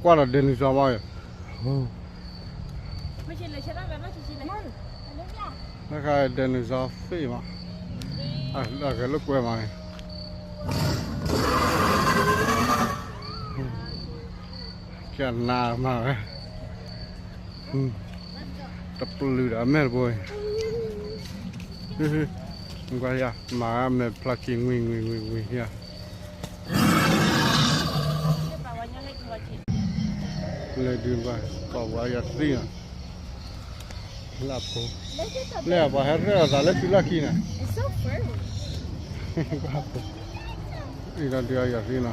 qua là dinosaurs bao nó cái dinosaurs phi mà là cái lúc quay mà cái nào mà tập lừa đã mệt rồi không có gì mà mệt plucking nguyên nha lấy đi vào cậu vào giặt đi à lạp cô lấy vào hết rồi ra lấy plucking à đi ra đi giặt đi nào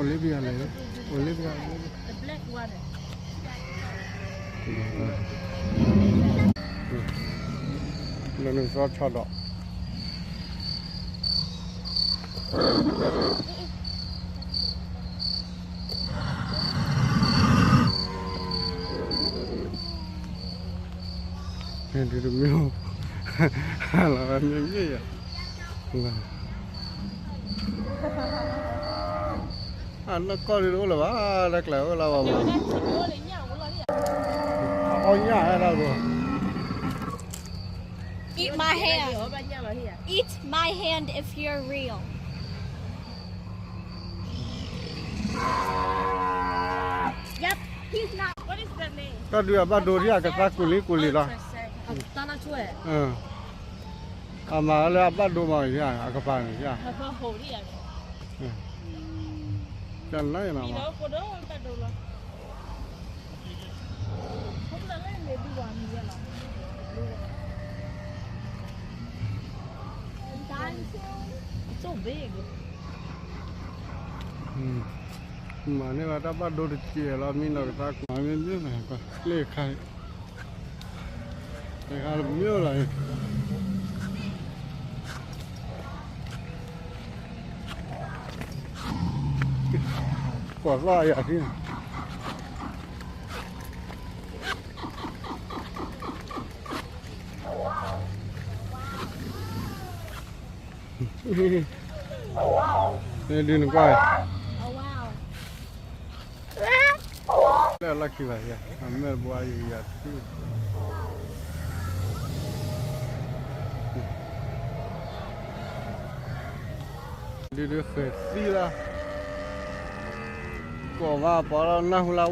Olivia này đấy, Olivia. The black one. Lần sau cho đó. Này thì được miêu, là miêu gì vậy? Nó có đi đâu là bả đặt lẹo là bà ôi nhà hay đâu rồi eat my hand eat my hand if you're real yep he's not what is the name ta đưa bà đồ ra cái ta culi đó mà là bà đồ mà gì à cái bàn gì à chân lấy nào mà so big mà nếu mà ta bắt đồ được chia là mình là ta nói mình biết này có lê khai là miêu lại quả vai à chứ đây đi nó quay đây là cái gì à mẹ bùa gì à đi được khởi xí ra có vào bỏ ra nào là